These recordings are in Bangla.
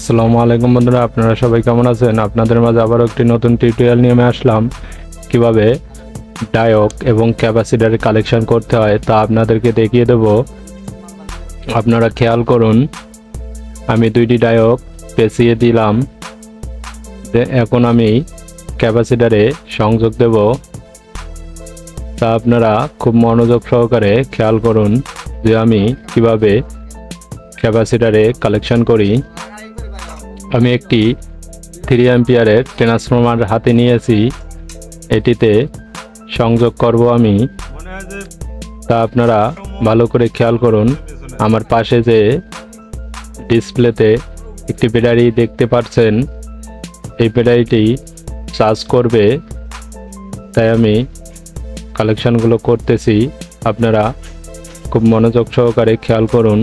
আসসালামু আলাইকুম বন্ধুরা, আপনারা সবাই কেমন আছেন? আপনাদের মাঝে আবার একটি নতুন টিউটোরিয়াল নিয়ে আমি আসলাম। কিভাবে ডায়োড এবং ক্যাপাসিটরের কালেকশন করতে হয় তা আপনাদেরকে দেখিয়ে দেব। আপনারা খেয়াল করুন, আমি দুইটি ডায়োড পেঁচিয়ে দিলাম। এখন আমি ক্যাপাসিটরে সংযোগ দেব। তা আপনারা খুব মনোযোগ সহকারে খেয়াল করুন যে আমি কিভাবে ক্যাপাসিটরে কালেকশন করি। আমি একটি 3 অ্যাম্পিয়ারের ট্রান্সফরমার হাতে নিয়েছি, এটিতে সংযোগ করব আমি। তা আপনারা ভালো করে খেয়াল করুন। আমার পাশে যে ডিসপ্লেতে একটি ব্যাটারি দেখতে পাচ্ছেন, এই ব্যাটারিটি চার্জ করবে, তাই আমি কালেকশনগুলো করতেছি। আপনারা খুব মনোযোগ সহকারে খেয়াল করুন।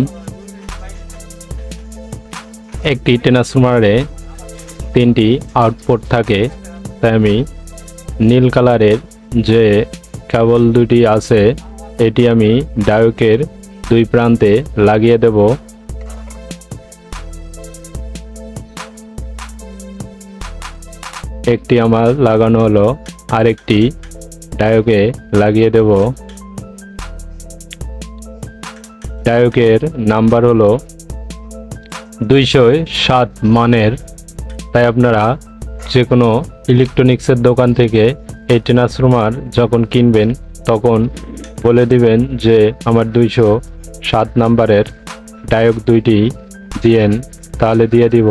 একটি ট্রান্সফরমারে 3টি আউটপুট থাকে, তাই আমি নীল কালারের যে কেবল দুটি আছে এটি আমি ডায়োডের দুই প্রান্তে লাগিয়ে দেব। একটি আমার লাগানো হলো, আরেকটি ডায়োডে লাগিয়ে দেব। ডায়োডের নাম্বার হলো 207 মানের। তাই আপনারা যে কোনো ইলেকট্রনিক্সের দোকান থেকে এই ট্রান্সফরমার যখন কিনবেন তখন বলে দিবেন যে আমার 207 নাম্বারের ডায়োড দুইটি দিয়েন, তাহলে দিয়ে দিব।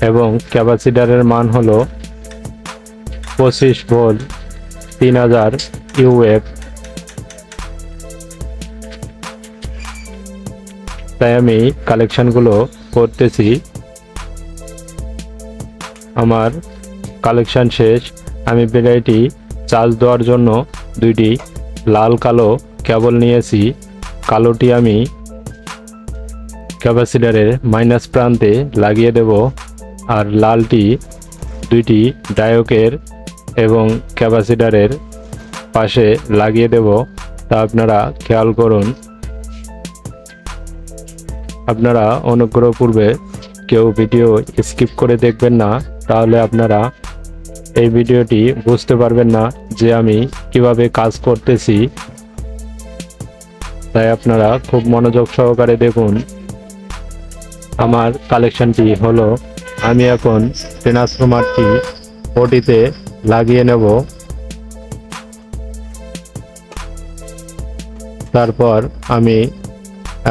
এবং ক্যাপাসিটরের মান হলো 25 ভোল্ট 3000 ইউএফ। তাই আমি কালেকশনগুলো করতেছি। আমার কালেকশন শেষ। আমি ব্যাটারিটি চার্জ দেওয়ার জন্য দুইটি লাল কালো কেবল নিয়েছি। কালোটি আমি ক্যাপাসিটরের মাইনাস প্রান্তে লাগিয়ে দেব, আর লালটি দুইটি ডায়োডের এবং ক্যাপাসিটরের পাশে লাগিয়ে দেব। তা আপনারা খেয়াল করুন। আপনারা অনুগ্রহপূর্বে কেউ ভিডিও স্কিপ করে দেখবেন না, তাহলে আপনারা এই ভিডিওটি বুঝতে পারবেন না যে আমি কিভাবে কাজ করতেছি। তাই আপনারা খুব মনোযোগ সহকারে দেখুন। আমার কালেকশনটি হলো, আমি এখন ট্রান্সফরমারটি ওটিতে লাগিয়ে নেব। তারপর আমি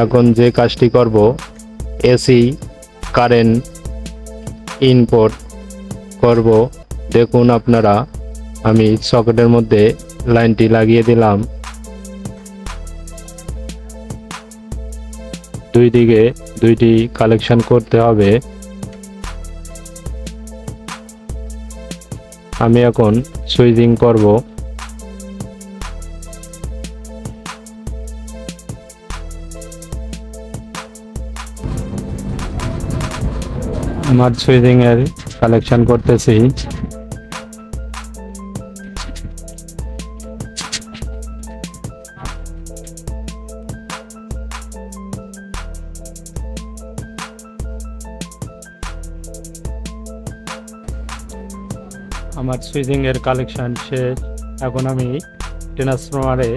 এখন যে কাজটি করব, এসি কারেন্ট ইনপুট করব। দেখুন আপনারা, আমি সকেটের মধ্যে লাইনটি লাগিয়ে দিলাম। দুই দিকে দুইটি কালেকশন করতে হবে। আমি এখন সুইচিং করব। আমার সুইচিং এর কালেকশন করতেছি। আমার সুইচিং এর কালেকশন শেষ। এখন আমি ট্রান্সফরমারে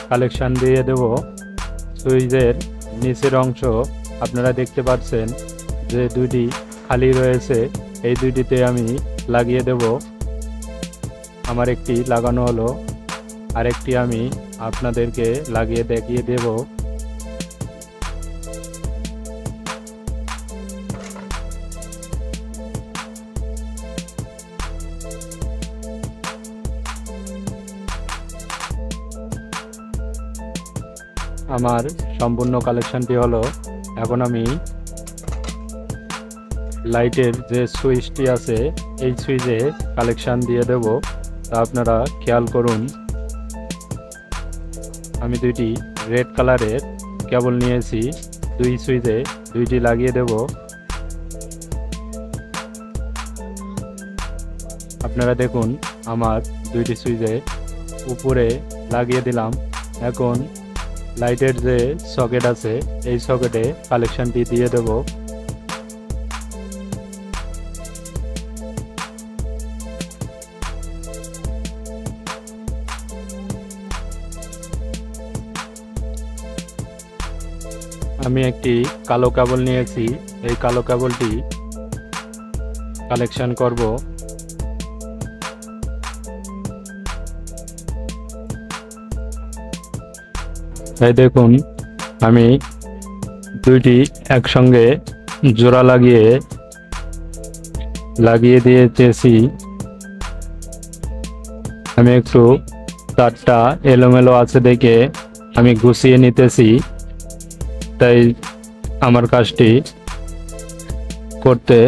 কালেকশন দিয়ে দেব। সুইচের নিচের অংশ আপনারা দেখতে পাচ্ছেন যে দুইটি খালি রয়েছে, এই দুইটিতে আমি লাগিয়ে দেব। আমার একটি লাগানো হলো, আরেকটি আমি আপনাদেরকে লাগিয়ে দেখিয়ে দেব। আমার সম্পূর্ণ কালেকশনটি হলো। এখন আমি লাইটের যে সুইচটি আছে এই সুইচে কালেকশন দিয়ে দেব। তা আপনারা খেয়াল করুন। আমি দুইটি রেড কালারের কেবল নিয়েছি, দুই সুইচে দুইটি লাগিয়ে দেব। আপনারা দেখুন, আমার দুইটি সুইচে উপরে লাগিয়ে দিলাম। এখন লাইটের যে সকেট আছে এই সকেটে কালেকশনটি দিয়ে দেব। আমি একটি কালো কেবল নিয়েছি, এই কালো কেবলটি কালেকশন করব। এই দেখুন আমি দুইটি একসঙ্গে জোড়া লাগিয়ে দিয়েছি। আমি একটু তারটা এলোমেলো আছে দেখে আমি গুছিয়ে নিতেছি, তাই আমার কাজটি করতে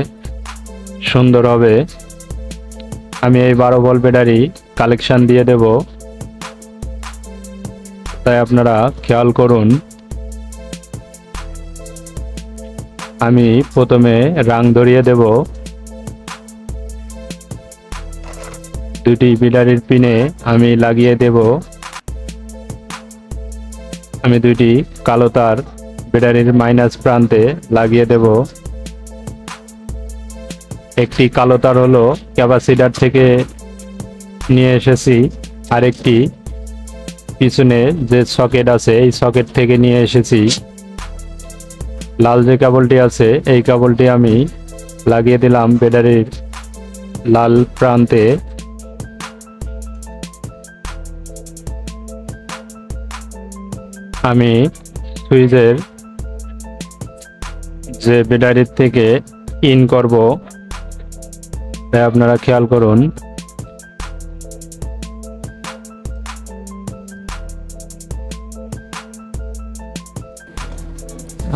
সুন্দর হবে। আমি এই 12 ভোল্ট ব্যাটারি কালেকশন দিয়ে দেব, তাই আপনারা খেয়াল করুন। আমি প্রথমে রাং ধরিয়ে দেব। দুটি ব্যাটারির পিনে আমি লাগিয়ে দেব। আমি দুইটি কালো তার ব্যাটারির মাইনাস প্রান্তে লাগিয়ে দেব। একটি কালো তার হলো ক্যাপাসিটর থেকে নিয়ে এসেছি, আরেকটি পিছনে যে সকেট আছে এই সকেট থেকে নিয়ে এসেছি। লাল যে কেবলটি আছে এই কেবলটি আমি লাগিয়ে দিলাম ব্যাটারির লাল প্রান্তে। আমি সুইচের যে ব্যাটারির থেকে ইন করব, তাই আপনারা খেয়াল করুন।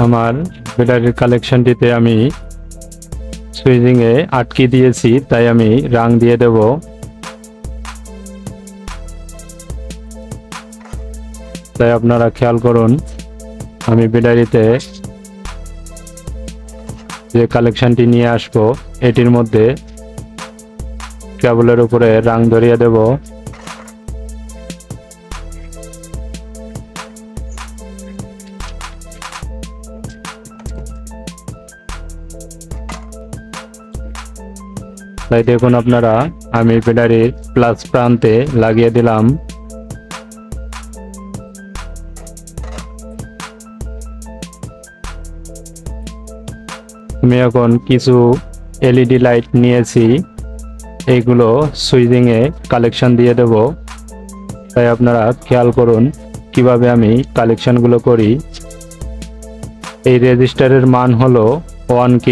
আমার ব্যাটারির কালেকশনটিতে আমি সুইচিংয়ে আটকে দিয়েছি, তাই আমি রাং দিয়ে দেব। তাই আপনারা খেয়াল করুন। আমি ব্যাটারিতে যে কালেকশনটি নিয়ে আসবো এটির মধ্যে কেবলের উপরে রাং ধরিয়ে দেব। তাই দেখুন আপনারা, আমি ব্যাটারির প্লাস প্রান্তে লাগিয়ে দিলাম। আমি এখন কিছু এলইডি লাইট নিয়েছি, এইগুলো সুইচিংয়ে কালেকশন দিয়ে দেব। তাই আপনারা খেয়াল করুন কিভাবে আমি কালেকশনগুলো করি। এই রেজিস্টারের মান হলো 1K।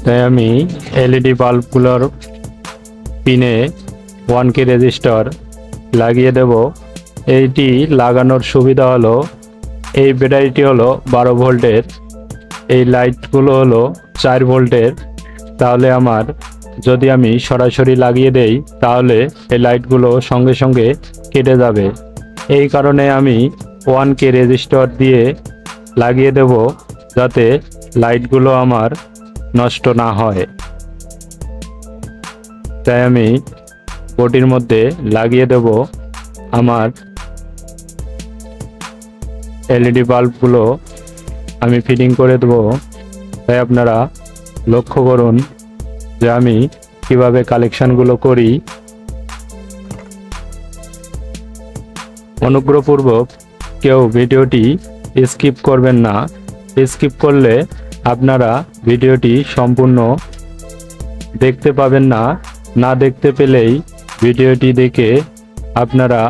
তাই আমি এলইডি বাল্বগুলোর পিনে 1K রেজিস্টার লাগিয়ে দেব। এইটি লাগানোর সুবিধা হলো, এই ব্যাটারিটি হলো 12 ভোল্টের, এই লাইটগুলো হলো 4 ভোল্টের। তাহলে আমার যদি আমি সরাসরি লাগিয়ে দেই তাহলে এই লাইটগুলো সঙ্গে সঙ্গে কেটে যাবে। এই কারণে আমি 1K রেজিস্টার দিয়ে লাগিয়ে দেব, যাতে লাইটগুলো আমার নষ্ট না হয়। তাই আমি বোর্ডের মধ্যে লাগিয়ে দেব আমার এলইডি বাল্বগুলো আমি ফিটিং করে দেব। তাই আপনারা লক্ষ্য করুন যে আমি কিভাবে কালেকশনগুলো করি। অনুগ্রহপূর্বক কেউ ভিডিওটি স্কিপ করবেন না। স্কিপ করলে আপনারা ভিডিওটি সম্পূর্ণ দেখতে পাবেন না। না দেখতে পেলেই ভিডিওটি দেখে আপনারা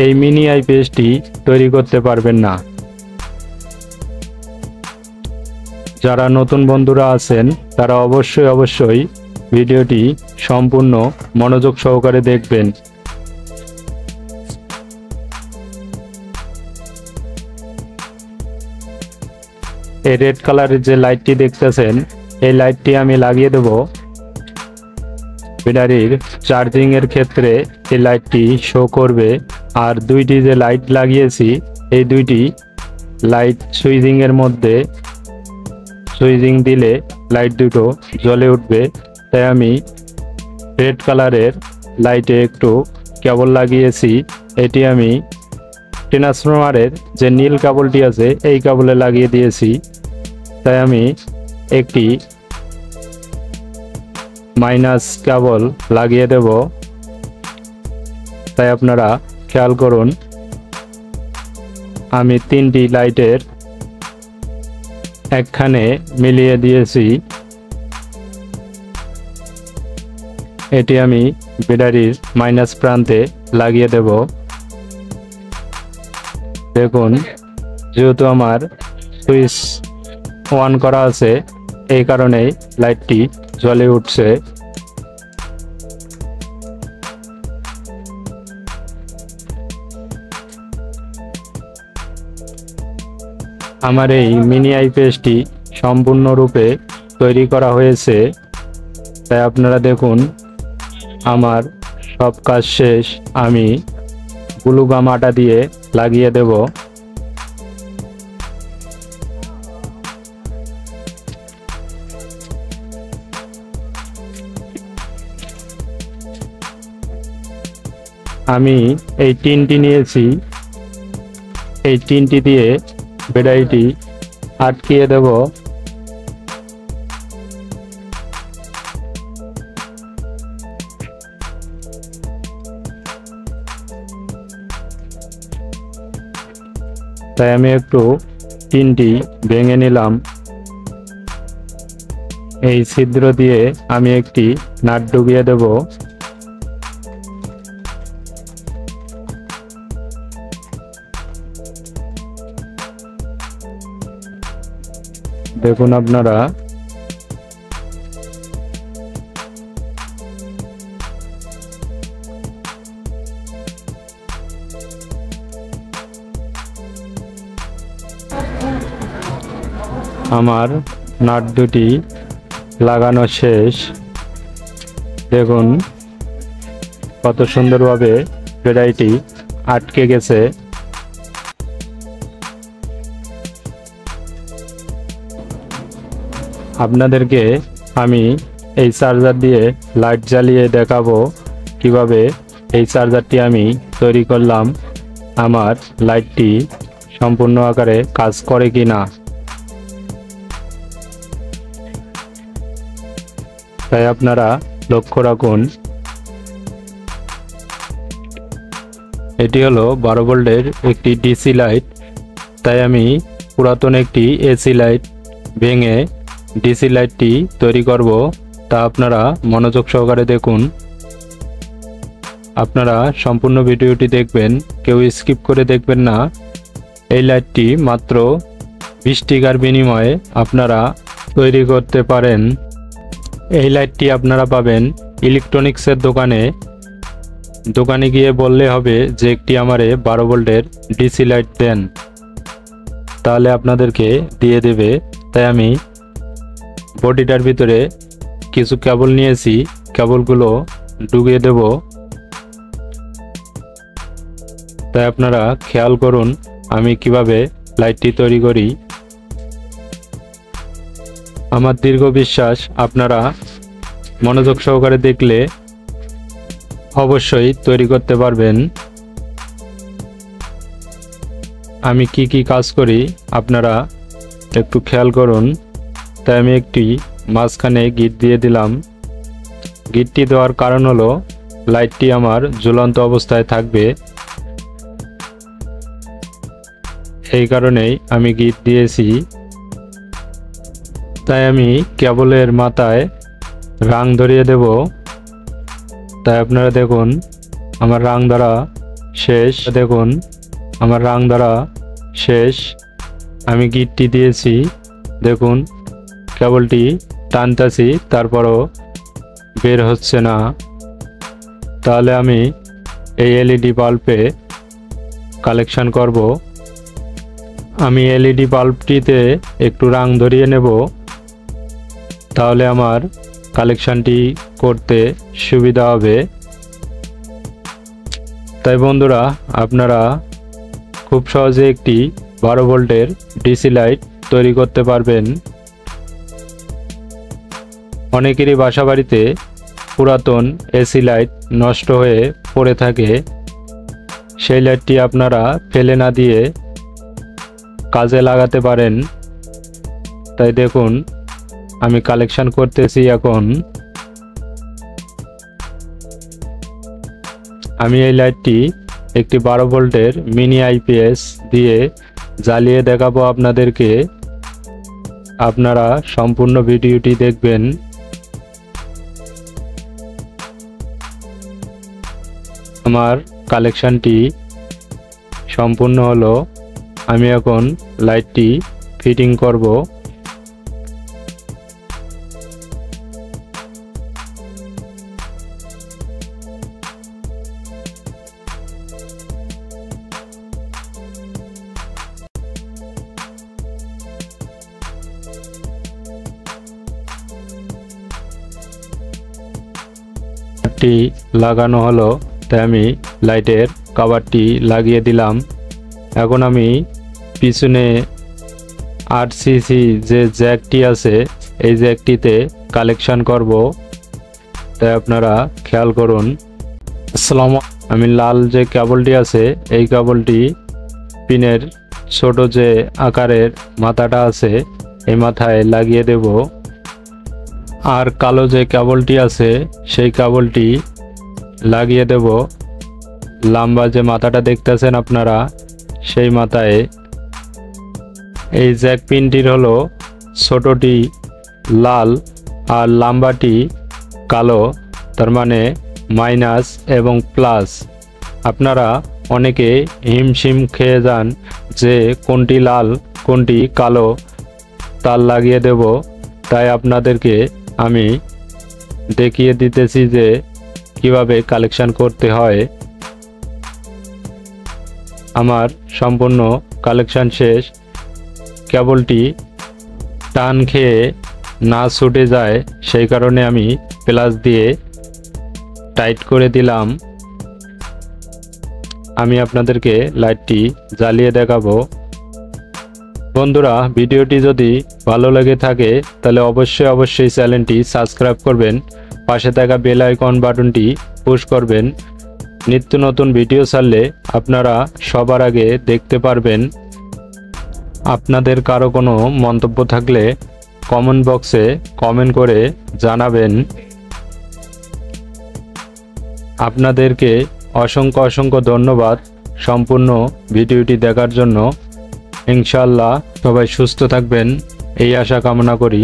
এই মিনি আইপিএসটি তৈরি করতে পারবেন না। যারা নতুন বন্ধুরা আছেন তারা অবশ্যই ভিডিওটি সম্পূর্ণ মনোযোগ সহকারে দেখবেন। এই রেড কালারের যে লাইটটি দেখতেছেন এই লাইটটি আমি লাগিয়ে দেব ব্যাটারির চার্জিং এর ক্ষেত্রে। এই লাইটটি শো করবে। আর দুইটি যে লাইট লাগিয়েছি এই দুইটি লাইট সুইচিং এর মধ্যে সুইচিং দিলে লাইট দুটো জ্বলে উঠবে। তাই আমি রেড কালারের লাইটে একটু কেবল লাগিয়েছি। এটি আমি ট্রান্সফরমারের যে নীল কেবলটি আছে এই কেবলে লাগিয়ে দিয়েছি। তাই আমি একটি মাইনাস কেবল লাগিয়ে দেব। তাই আপনারা খেয়াল করুন, আমি 3টি লাইটের একখানে মিলিয়ে দিয়েছি। এটি আমি ব্যাটারির মাইনাস প্রান্তে লাগিয়ে দেব। দেখুন, যেহেতু আমার সুইচ অন করা আছে, এই কারণেই লাইটটি জ্বলে উঠছে। আমার এই মিনি আইপিএসটি সম্পূর্ণরূপে তৈরি করা হয়েছে, তাই আপনারা দেখুন আমার সব কাজ শেষ। আমি গ্লু গাম আটা দিয়ে লাগিয়ে দেব। আমি এই টিনটি নিয়েছি, এই টিনটি দিয়ে ব্যাটারিটি আটকিয়ে দেব। তাই আমি একটু টিনটি ভেঙে নিলাম। এই ছিদ্র দিয়ে আমি একটি নাট ডুবিয়ে দেব। দেখুন আপনারা, আমার নাট দুটি লাগানো শেষ। দেখুন কত সুন্দরভাবে ব্যাটারিটি আটকে গেছে। আপনাদেরকে আমি এই চার্জার দিয়ে লাইট জ্বালিয়ে দেখাবো কিভাবে এই চার্জারটি আমি তৈরি করলাম, আমার লাইটটি সম্পূর্ণ আকারে কাজ করে কিনা। তাই আপনারা লক্ষ্য রাখুন। এটি হলো 12 ভোল্টের একটি ডিসি লাইট, তাই আমি পুরাতন একটি এসি লাইট ভেঙে ডিসি লাইটটি তৈরি করব। তা আপনারা মনোযোগ সহকারে দেখুন। আপনারা সম্পূর্ণ ভিডিওটি দেখবেন, কেউ স্কিপ করে দেখবেন না। এই লাইটটি মাত্র 20 টাকার বিনিময়ে আপনারা তৈরি করতে পারেন। এই লাইটটি আপনারা পাবেন ইলেকট্রনিক্সের দোকানে গিয়ে বললে হবে যে একটি আমারে 12 ভোল্টের ডিসি লাইট দেন, তাহলে আপনাদেরকে দিয়ে দেবে। তাই আমি বডিটার ভিতরে কিছু কেবল নিয়েছি, কেবলগুলো ঢুকিয়ে দেব। তাই আপনারা খেয়াল করুন আমি কিভাবে লাইটটি তৈরি করি। আমার দীর্ঘ বিশ্বাস আপনারা মনোযোগ সহকারে দেখলে অবশ্যই তৈরি করতে পারবেন। আমি কি কি কাজ করি আপনারা একটু খেয়াল করুন। তাই আমি একটি মাঝখানে গিট দিয়ে দিলাম। গিটটি দেওয়ার কারণ হলো লাইটটি আমার ঝুলন্ত অবস্থায় থাকবে, এই কারণেই আমি গিট দিয়েছি। তাই আমি কেবলের মাথায় রাং ধরিয়ে দেব। তাই আপনারা দেখুন আমার রাং ধরা শেষ। দেখুন আমার রাং ধরা শেষ। আমি গিটটি দিয়েছি। দেখুন কেবলটি টানতেছি, তারপরও বের হচ্ছে না। তাহলে আমি এই এলইডি বাল্বে কালেকশন করব। আমি এলইডি বাল্বটিতে একটু রাং ধরিয়ে নেব, তাহলে আমার কালেকশনটি করতে সুবিধা হবে। তাই বন্ধুরা, আপনারা খুব সহজে একটি 12 ভোল্টের ডিসি লাইট তৈরি করতে পারবেন। অনেকেরই বাসাবাড়িতে পুরাতন এসি লাইট নষ্ট হয়ে পড়ে থাকে, সেই লাইটটি আপনারা ফেলে না দিয়ে কাজে লাগাতে পারেন। তাই দেখুন আমি কালেকশন করতেছি। এখন আমি এই লাইটটি একটি 12 ভোল্টের মিনি আইপিএস দিয়ে জ্বালিয়ে দেখাবো আপনাদেরকে। আপনারা সম্পূর্ণ ভিডিওটি দেখবেন। আমার কালেকশনটি সম্পূর্ণ হলো। আমি এখন লাইটটি ফিটিং করব। লাগানো হলো, তাই আমি লাইটের কভারটি লাগিয়ে দিলাম। এখন আমি পিছনে 8 সিসি যে জ্যাকটি আছে এই জ্যাকটিতে কালেকশন করব, তাই আপনারা খেয়াল করুন। আমি লাল যে কেবলটি আছে এই কেবলটি পিনের ছোট যে আকারের মাথাটা আছে এই মাথায় লাগিয়ে দেব। আর কালো যে কেবলটি আছে সেই কেবলটি লাগিয়ে দেব লম্বা যে মাথাটা দেখতেছেন আপনারা সেই মাথায়। এই জ্যাক পিনটির হলো ছোটটি লাল আর লম্বাটি কালো, তার মানে মাইনাস এবং প্লাস। আপনারা অনেকে হিমশিম খেয়ে যান যে কোনটি লাল কোনটি কালো তার লাগিয়ে দেব, তাই আপনাদেরকে আমি দেখিয়ে দিতেছি যে কিভাবে কালেকশন করতে হয়। আমার সম্পূর্ণ কালেকশন শেষ। কেবলটি টান খেয়ে না ছুটে যায় সেই কারণে আমি প্লাস দিয়ে টাইট করে দিলাম। আমি আপনাদেরকে লাইটটি জ্বালিয়ে দেখাবো। বন্ধুরা, ভিডিওটি যদি ভালো লেগে থাকে তাহলে অবশ্যই চ্যানেলটি সাবস্ক্রাইব করবেন, পাশে থাকা বেল আইকন বাটনটি পুশ করবেন। নিত্য নতুন ভিডিও ছাড়লে আপনারা সবার আগে দেখতে পারবেন। আপনাদের কারো কোনো মন্তব্য থাকলে কমেন্ট বক্সে কমেন্ট করে জানাবেন। আপনাদেরকে অসংখ্য ধন্যবাদ সম্পূর্ণ ভিডিওটি দেখার জন্য। ইনশাআল্লাহ সবাই সুস্থ থাকবেন এই আশা কামনা করি।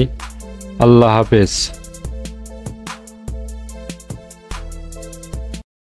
আল্লাহ হাফেজ।